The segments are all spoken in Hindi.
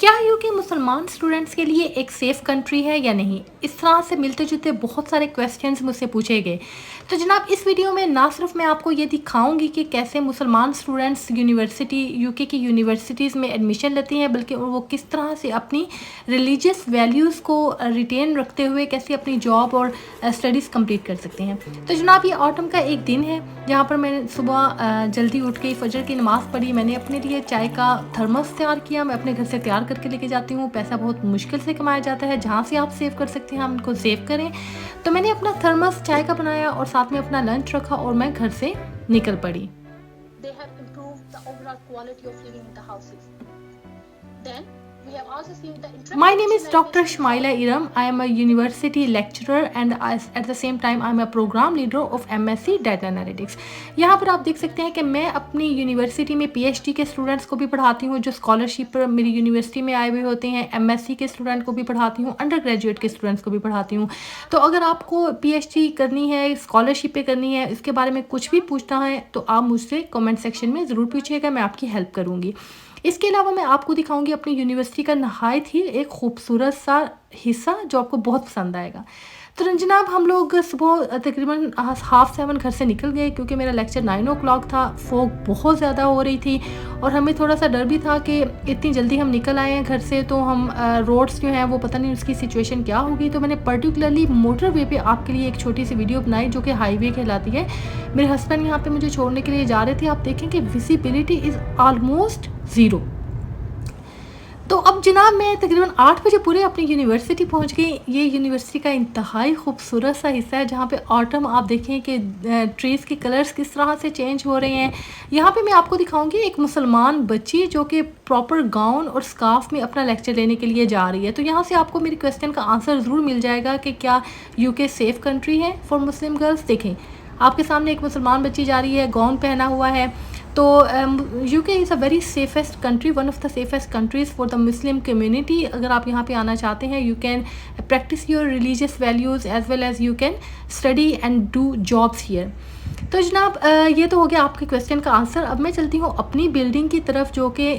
क्या यूके मुसलमान स्टूडेंट्स के लिए एक सेफ़ कंट्री है या नहीं? इस तरह से मिलते-जुलते बहुत सारे क्वेश्चंस मुझसे पूछे गए। तो जनाब इस वीडियो में ना सिर्फ मैं आपको ये दिखाऊँगी कि कैसे मुसलमान स्टूडेंट्स यूके की यूनिवर्सिटीज़ में एडमिशन लेती हैं, बल्कि वो किस तरह से अपनी रिलीजियस वैल्यूज़ को रिटेन रखते हुए कैसे अपनी जॉब और स्टडीज़ कंप्लीट कर सकते हैं। तो जनाब ये ऑटम का एक दिन है, जहाँ पर मैंने सुबह जल्दी उठ के फजर की नमाज़ पढ़ी। मैंने अपने लिए चाय का थर्मस तैयार किया, मैं अपने घर से तैयार करके लेके जाती हूँ। पैसा बहुत मुश्किल से कमाया जाता है, जहाँ से आप सेव कर सकते हैं आप उनको सेव करें। तो मैंने अपना थर्मस चाय का बनाया और साथ में अपना लंच रखा और मैं घर से निकल पड़ी। They have improved the overall quality of living in the houses. Then we have also seen the My name is Dr. internationalization Shmaila Iram. I am a university lecturer and at the same time I am a program leader of MSc Data Analytics. यहाँ पर आप देख सकते हैं कि मैं अपनी यूनिवर्सिटी में PhD के स्टूडेंट्स को भी पढ़ाती हूँ जो स्कॉलरशिप पर मेरी यूनिवर्सिटी में आए हुए होते हैं। MSc के स्टूडेंट को भी पढ़ाती हूँ, अंडर ग्रेजुएट के स्टूडेंट्स को भी पढ़ाती हूँ। तो अगर आपको PhD करनी है, स्कॉलरशिप पे करनी है, इसके बारे में कुछ भी पूछना है तो आप मुझसे कमेंट सेक्शन में ज़रूर पूछिएगा, मैं आपकी हेल्प करूँगी। इसके अलावा मैं आपको दिखाऊंगी अपनी यूनिवर्सिटी का नहायत ही एक खूबसूरत सा हिस्सा जो आपको बहुत पसंद आएगा। तो जनाब हम लोग सुबह तकरीबन 7:30 घर से निकल गए क्योंकि मेरा लेक्चर 9 o'clock था। फॉग बहुत ज़्यादा हो रही थी और हमें थोड़ा सा डर भी था कि इतनी जल्दी हम निकल आए हैं घर से, तो हम रोड्स जो हैं वो पता नहीं उसकी सिचुएशन क्या होगी। तो मैंने पर्टिकुलरली मोटर वे पे आपके लिए एक छोटी सी वीडियो बनाई जो कि हाईवे कहलाती है। मेरे हस्बैंड यहाँ पे मुझे छोड़ने के लिए जा रहे थे। आप देखें कि विजिबिलिटी इज़ ऑलमोस्ट ज़ीरो। तो अब जनाब मैं तकरीबन 8 बजे पूरे अपनी यूनिवर्सिटी पहुंच गई। ये यूनिवर्सिटी का इंतहाई खूबसूरत सा हिस्सा है जहाँ पे ऑटम आप देखें कि ट्रीज़ के कलर्स किस तरह से चेंज हो रहे हैं। यहाँ पे मैं आपको दिखाऊंगी एक मुसलमान बच्ची जो कि प्रॉपर गाउन और स्कार्फ में अपना लेक्चर लेने के लिए जा रही है। तो यहाँ से आपको मेरे क्वेश्चन का आंसर ज़रूर मिल जाएगा कि क्या यूके सेफ़ कंट्री है फॉर मुस्लिम गर्ल्स। देखें आपके सामने एक मुसलमान बच्ची जा रही है, गाउन पहना हुआ है। तो UK is a very safest country, one of the safest countries for the Muslim community. अगर आप यहाँ पे आना चाहते हैं you can practice your religious values as well as you can study and do jobs here. तो जनाब ये तो हो गया आपके क्वेश्चन का आंसर। अब मैं चलती हूँ अपनी बिल्डिंग की तरफ जो कि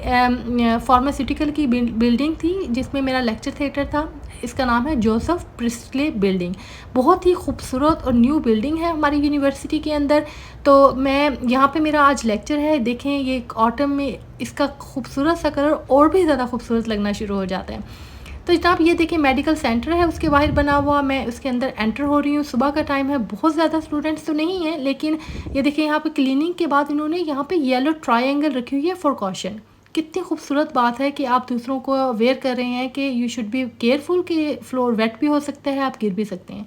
फार्मास्यूटिकल की बिल्डिंग थी जिसमें मेरा लेक्चर थिएटर था। इसका नाम है जोसेफ प्रिस्टले बिल्डिंग। बहुत ही खूबसूरत और न्यू बिल्डिंग है हमारी यूनिवर्सिटी के अंदर। तो मैं यहाँ पे मेरा आज लेक्चर है। देखें ये ऑटम में इसका खूबसूरत सा कलर और भी ज़्यादा खूबसूरत लगना शुरू हो जाता है। तो जनाब ये देखिए मेडिकल सेंटर है उसके बाहर बना हुआ, मैं उसके अंदर एंटर हो रही हूँ। सुबह का टाइम है, बहुत ज़्यादा स्टूडेंट्स तो नहीं है, लेकिन ये देखिए यहाँ पे क्लीनिंग के बाद इन्होंने यहाँ पे येलो ट्रायंगल रखी हुई है फॉर कॉशन। कितनी खूबसूरत बात है कि आप दूसरों को अवेयर कर रहे हैं कि यू शुड बी केयरफुल कि फ्लोर वेट भी हो सकता है, आप गिर भी सकते हैं।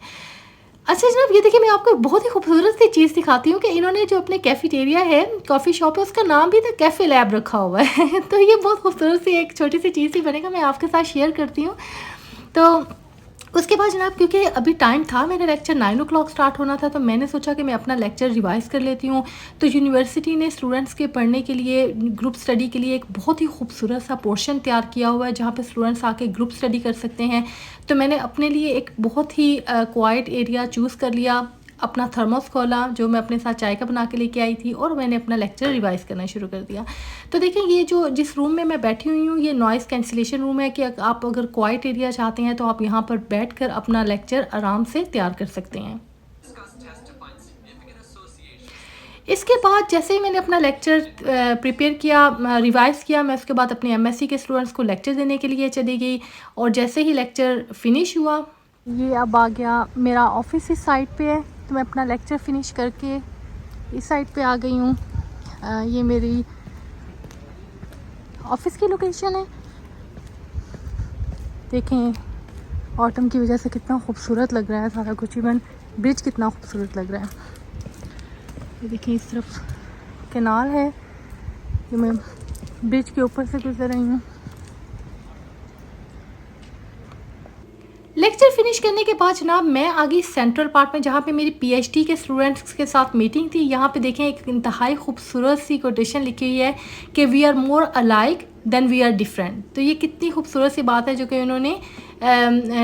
अच्छा जनाब ये देखिए मैं आपको बहुत ही खूबसूरत सी चीज़ दिखाती हूँ कि इन्होंने जो अपने कैफेटेरिया है, कॉफ़ी शॉप है, उसका नाम भी द कैफ़े लैब रखा हुआ है। तो ये बहुत खूबसूरत सी एक छोटी सी चीज़ ही बनेगा, मैं आपके साथ शेयर करती हूँ। तो उसके बाद जनाब क्योंकि अभी टाइम था, मेरा लेक्चर 9 o'clock स्टार्ट होना था, तो मैंने सोचा कि मैं अपना लेक्चर रिवाइज़ कर लेती हूँ। तो यूनिवर्सिटी ने स्टूडेंट्स के पढ़ने के लिए, ग्रुप स्टडी के लिए एक बहुत ही खूबसूरत सा पोर्शन तैयार किया हुआ है जहाँ पे स्टूडेंट्स आके ग्रुप स्टडी कर सकते हैं। तो मैंने अपने लिए एक बहुत ही क्वाइट एरिया चूज़ कर लिया, अपना थर्मस खोला जो मैं अपने साथ चाय का बना के लेके आई थी और मैंने अपना लेक्चर रिवाइज़ करना शुरू कर दिया। तो देखिए ये जो जिस रूम में मैं बैठी हुई हूँ ये नॉइज़ कैंसिलेशन रूम है कि आप अगर क्वाइट एरिया चाहते हैं तो आप यहाँ पर बैठकर अपना लेक्चर आराम से तैयार कर सकते हैं। इसके बाद जैसे ही मैंने अपना लेक्चर प्रिपेयर किया, रिवाइज़ किया, मैं उसके बाद अपने MSc के स्टूडेंट्स को लेक्चर देने के लिए चली गई। और जैसे ही लेक्चर फिनिश हुआ, ये अब आ गया मेरा ऑफिस इस साइड पे है, तो मैं अपना लेक्चर फिनिश करके इस साइड पे आ गई हूँ। ये मेरी ऑफिस की लोकेशन है। देखें ऑटम की वजह से कितना खूबसूरत लग रहा है सारा कुछ, इवन ब्रिज कितना खूबसूरत लग रहा है। ये देखें इस तरफ कैनाल है, ये मैं ब्रिज के ऊपर से गुजर रही हूँ। लेक्चर फिनिश करने के बाद जनाब मैं आ गई सेंट्रल पार्ट में जहाँ पे मेरी PhD के स्टूडेंट्स के साथ मीटिंग थी। यहाँ पे देखें एक इंतहाई खूबसूरत सी कोटेशन लिखी हुई है कि we are more alike than we are different. तो ये कितनी खूबसूरत सी बात है जो कि उन्होंने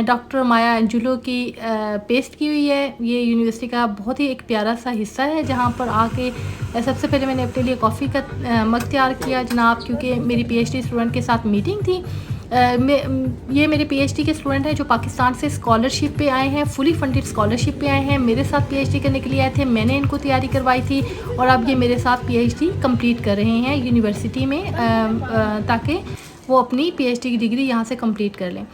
डॉक्टर माया एंजुलो की पेस्ट की हुई है। ये यूनिवर्सिटी का बहुत ही एक प्यारा सा हिस्सा है जहाँ पर आके सबसे पहले मैंने अपने लिए कॉफ़ी का मग तैयार किया जनाब, क्योंकि मेरी PhD स्टूडेंट के साथ मीटिंग थी। ये मेरे पीएचडी के स्टूडेंट हैं जो पाकिस्तान से स्कॉलरशिप पे आए हैं, फुली फंडेड स्कॉलरशिप पे आए हैं, मेरे साथ पीएचडी करने के लिए आए थे। मैंने इनको तैयारी करवाई थी और अब ये मेरे साथ पीएचडी कंप्लीट कर रहे हैं यूनिवर्सिटी में, ताकि वो अपनी पीएचडी की डिग्री यहाँ से कंप्लीट कर लें।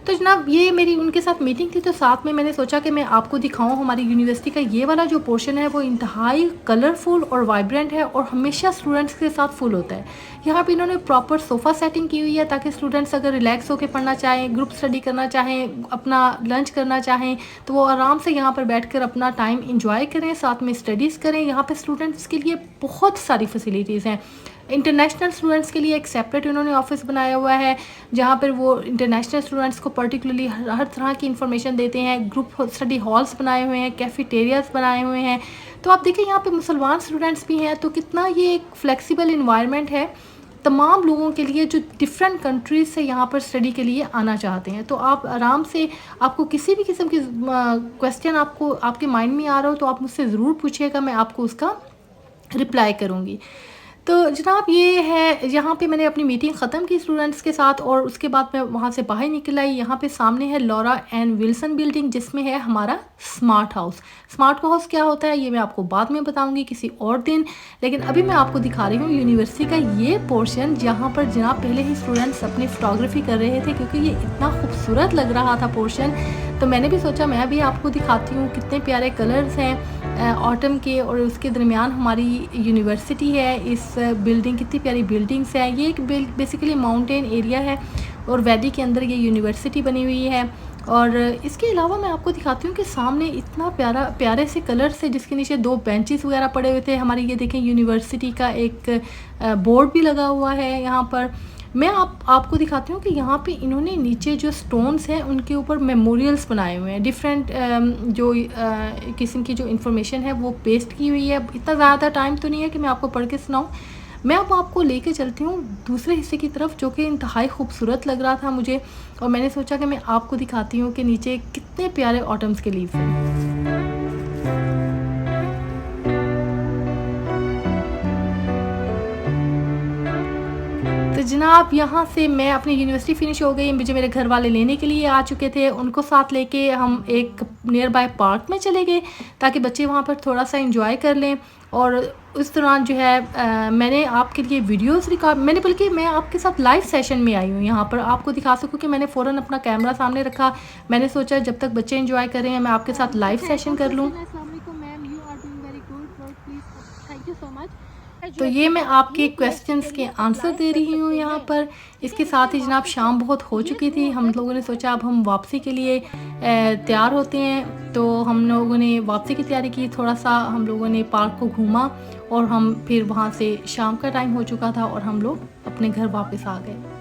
तो जनाब ये मेरी उनके साथ मीटिंग थी, तो साथ में मैंने सोचा कि मैं आपको दिखाऊं हमारी यूनिवर्सिटी का ये वाला जो पोर्शन है वो इंतहाई कलरफुल और वाइब्रेंट है और हमेशा स्टूडेंट्स के साथ फुल होता है। यहाँ पे इन्होंने प्रॉपर सोफ़ा सेटिंग की हुई है ताकि स्टूडेंट्स अगर रिलैक्स होकर पढ़ना चाहें, ग्रुप स्टडी करना चाहें, अपना लंच करना चाहें, तो वो आराम से यहाँ पर बैठकर अपना टाइम इंजॉय करें, साथ में स्टडीज़ करें। यहाँ पे स्टूडेंट्स के लिए बहुत सारी फैसिलिटीज़ हैं। इंटरनेशनल स्टूडेंट्स के लिए एक सेपरेट उन्होंने ऑफिस बनाया हुआ है जहाँ पर वो इंटरनेशनल स्टूडेंट्स को पर्टिकुलरली हर तरह की इन्फॉर्मेशन देते हैं। ग्रुप स्टडी हॉल्स बनाए हुए हैं, कैफेटेरियाज बनाए हुए हैं। तो आप देखिए यहाँ पे मुसलमान स्टूडेंट्स भी हैं, तो कितना ये एक फ्लेक्सिबल इन्वायरमेंट है तमाम लोगों के लिए जो डिफरेंट कंट्रीज़ से यहाँ पर स्टडी के लिए आना चाहते हैं। तो आप आराम से, आपको किसी भी किस्म की क्वेश्चन आपको आपके माइंड में आ रहा हो तो आप मुझसे ज़रूर पूछिएगा, मैं आपको उसका रिप्लाई करूँगी। तो जनाब ये है, यहाँ पे मैंने अपनी मीटिंग ख़त्म की स्टूडेंट्स के साथ और उसके बाद मैं वहाँ से बाहर निकल आई। यहाँ पे सामने है लॉरा एंड विल्सन बिल्डिंग जिसमें है हमारा स्मार्ट हाउस। स्मार्ट हाउस क्या होता है ये मैं आपको बाद में बताऊँगी किसी और दिन, लेकिन अभी मैं आपको दिखा रही हूँ यूनिवर्सिटी का ये पोर्शन जहाँ पर जनाब पहले ही स्टूडेंट्स अपनी फ़ोटोग्राफी कर रहे थे क्योंकि ये इतना खूबसूरत लग रहा था पोर्शन। तो मैंने भी सोचा मैं भी आपको दिखाती हूँ कितने प्यारे कलर्स हैं ऑटम के, और उसके दरमियान हमारी यूनिवर्सिटी है। इस बिल्डिंग, कितनी प्यारी बिल्डिंग्स हैं। ये एक बेसिकली माउंटेन एरिया है और वैली के अंदर ये यूनिवर्सिटी बनी हुई है। और इसके अलावा मैं आपको दिखाती हूँ कि सामने इतना प्यारे से कलर्स है जिसके नीचे 2 बेंचेस वगैरह पड़े हुए थे। हमारी ये देखें यूनिवर्सिटी का एक बोर्ड भी लगा हुआ है यहाँ पर। मैं आपको दिखाती हूँ कि यहाँ पे इन्होंने नीचे जो स्टोन्स हैं उनके ऊपर मेमोरियल्स बनाए हुए हैं। डिफरेंट जो किस्म की जो इन्फॉर्मेशन है वो पेस्ट की हुई है। इतना ज़्यादा टाइम तो नहीं है कि मैं आपको पढ़ के सुनाऊँ। मैं अब आपको लेके चलती हूँ दूसरे हिस्से की तरफ जो कि इंतहाई खूबसूरत लग रहा था मुझे, और मैंने सोचा कि मैं आपको दिखाती हूँ कि नीचे कितने प्यारे ऑटम्स के लीव्स हैं। तो जनाब यहाँ से मैं अपनी यूनिवर्सिटी फ़िनिश हो गई, मुझे मेरे घर वाले लेने के लिए आ चुके थे। उनको साथ लेके हम एक नियर बाय पार्क में चले गए ताकि बच्चे वहाँ पर थोड़ा सा एंजॉय कर लें। और उस दौरान जो है मैंने आपके लिए वीडियोस रिकॉर्ड, बल्कि मैं आपके साथ लाइव सेशन में आई हूँ यहाँ पर आपको दिखा सकूँ कि मैंने फ़ौरन अपना कैमरा सामने रखा। मैंने सोचा जब तक बच्चे एंजॉय कर रहे हैं मैं आपके साथ लाइव सेशन कर लूँ। तो ये मैं आपके क्वेश्चंस के आंसर दे रही हूँ यहाँ पर। इसके साथ ही जनाब शाम बहुत हो चुकी थी, हम लोगों ने सोचा अब हम वापसी के लिए तैयार होते हैं। तो हम लोगों ने वापसी की तैयारी की, थोड़ा सा हम लोगों ने पार्क को घूमा और हम फिर वहाँ से शाम का टाइम हो चुका था और हम लोग अपने घर वापस आ गए।